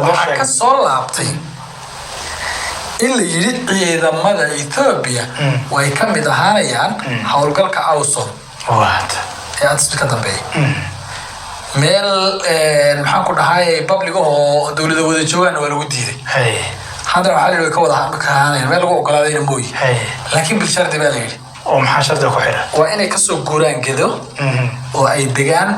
waxaa ka soo laabtay in la yiri ciidamada Ethiopia way ka mid ahaanayaan hawlgalka AWSOM ee aad ka dambeeyay meel maxaan ku dhahay public oo dawladda wada joogan waa lagu diiday hadda waxa la ka wada hadlaynaa meel lagu ogolaaday mooy laakiin bil shardi baa la yiri oo maxaa shardi ku xiran waa inay ka soo guuraan gedo oo ay degaan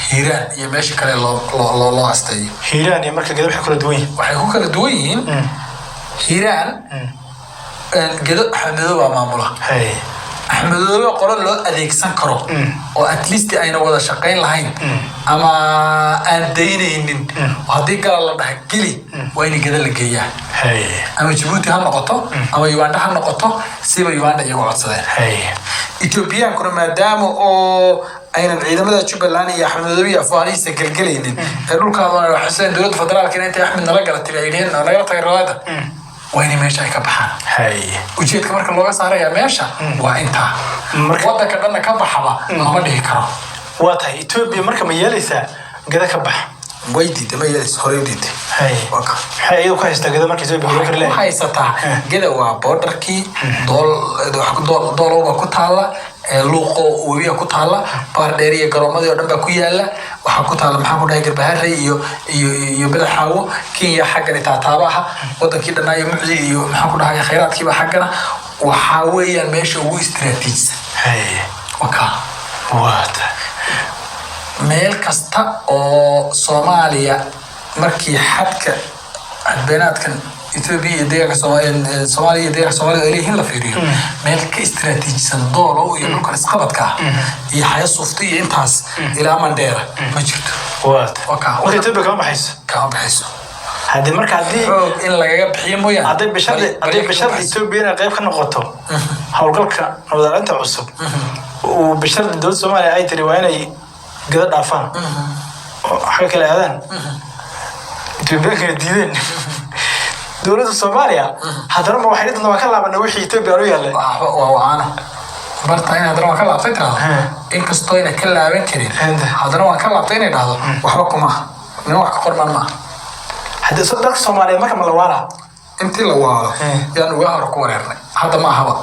Hiiraan iyo meesha kale loo astay Hiiraan iyo marka gedo waxay ku kala duwan yihiin Hiiraan gedo xadado waa maamula axmedow qoran loo adeegsan karo oo at least ayna wada shaqeyn lahayn ama aan daynaynin hadii gal la dhahay geli waa in gada la geeyaa ama Djibouti ha noqoto ama Uganda ha noqoto siba Uganda iyagu codsadeen Ethiopia kuna maadaama oo ayna ciidamada Jubaland iyo Axmedow iyo Afwaaniisa galgalaynin ee dhulkaadana waxa seen dawladda federaalka inay Axmed nala galatay ayeen naga taageerada وين ماشي كبحان وجيت كمرك لوغا ساريا ماشا waa inta wadanka dhanna ka baxaba ma dhihi karo waa tahay Ethiopia marka ma yeelaysaa gada ka bax waydiid ma yeelaysaa horeydid waka hay'ad ku haysta gada marka Ethiopia ka leeyahay haysata gada waa borderkii dool ku taala luuqo webiga ku taala baardheeriye garoomadii oo dhan ba ku yaala waxa ku taala maxaa ku dhahay garbaharre iyo badaxaawo Kenya xagga taataabaha wadankii dhanaayo muxdi iyo maxaa ku dhahay khayraadkii ba xaggana waxa weeyaan meesha ugu istiraatiiji waka waata meel kasta oo Soomaaliya markii xadka benaadkan Ethiopia deegaanka Soomaaliya deegaanka Soomaaliya ay leeyihiin la fiiriyo meel ka istiraatiijisan doolo iyo dhulka isqabadka iyo xaya sufti iyo intaas ilaa Mandera ma jirto waka Ethiopia kama baxayso hadii marka hadii in lagaga bixiyo mooyaan hadii bishar Ethiopia qayb ka noqoto hawlgalka wadaarinta cusub oo bishar dawladda Soomaaliya ay tiri waa inay gada dhaafaan waxa kale aadaan Ethiopia ka diideen dawladda Soomaaliya hadana ma waxay dadna ka laabanay wixii Ethiopia u yaalay waana bartaan hadana ka laabtay in kastoo ina ka laaban karin hadana waan ka laabtay inay dhahdo waxba kuma wax ka qormaan ma hadii saddex Soomaaliya marka ma la waara intii la waaro yaan uga hor ku wareernay hadda ma ahaba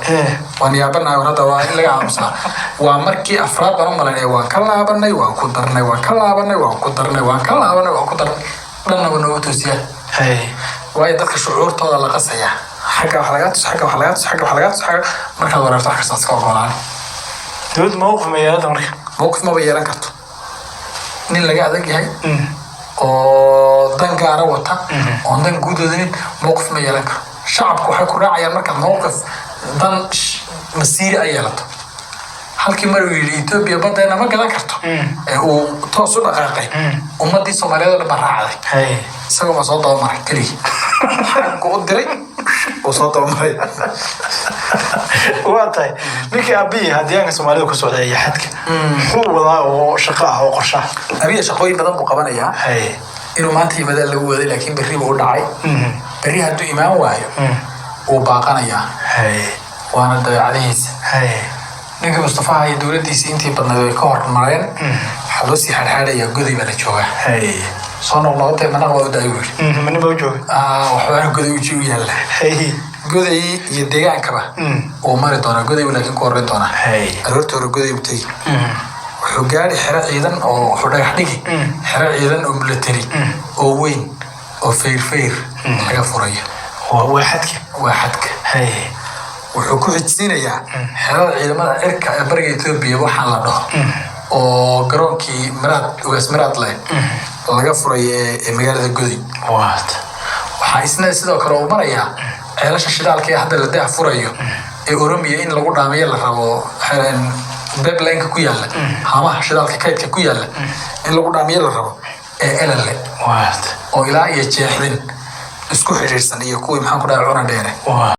waan yaabanahay hadda waa in laga aamusa waa markii afraad baan malanay waan ka laabanay waan ku darnay waan ka laabanay waan ku darnay waan ka laabanay waan ku darnay dhanna noo toosiya way dadka shucuurtooda la qasaya xagga wax laga xagga marka wareerto wax kasta ka ogolaan dawlad mowqif ma yeelan karto nin laga adag yahay oo dan gaar ah wata oo dan guudoodan mowqif ma yeelan karo shacabku waxay ku raacayaan marka mowqif dan masiiri ay yeelato halkii mar uu yiri Ethiopia badana ma gadan karto oo toos u dhaqaaqay ummadii Soomaaliyeed oo raacday isagoo ma soo doomaray kali ku diray oo soo doomaray waatay ninkii abiy hadiyaanka Soomaaliyeed ku socday xadka wuxuu wadaa oo shaqo ah oo qorshe abiy shaqooyin badan buu qabanayaa inuu maanta yimaado lagu waday laakiin berri uu dhacay berri haduu imaan waayo oo baaqanayaa waana dabeecadiisa ninka Mustafa ay dawladdiisa intii badnayd ay ka hormareen xaloo si xalxalaya goday baa la joogaa soo noqnoqday mana wada daayay mana baa jooga waxa goday u jiyo yaala goday iyo deegaankaba oo mari doona goday laakiin ku horeyn doona aroorta hore goday u tagay wuxuu gaari xira ciidan oo xudhax dhigi xira ciidan oo military oo weyn oo feer laga furayo waa xadka wuxuu ku xijinayaa xeelada ciidamada cirka ee bariga Ethiopia waxa la dhaho oo garoonkii Maraad leh laga furay ee magaalada Goday waxa isna sidoo kale uu marayaa ceelasha shidaalka hadda la daa furayo ee Oromia in lagu dhaamiyo la rabo xeelan pipeline ku yaala hamaha shidaalka kaydka ku yaala in lagu dhaamiyo la rabo ee elale oo ilaa iyo jeexdin isku xiriirsan iyo kuwii maxaan ku dhahay cuna dheere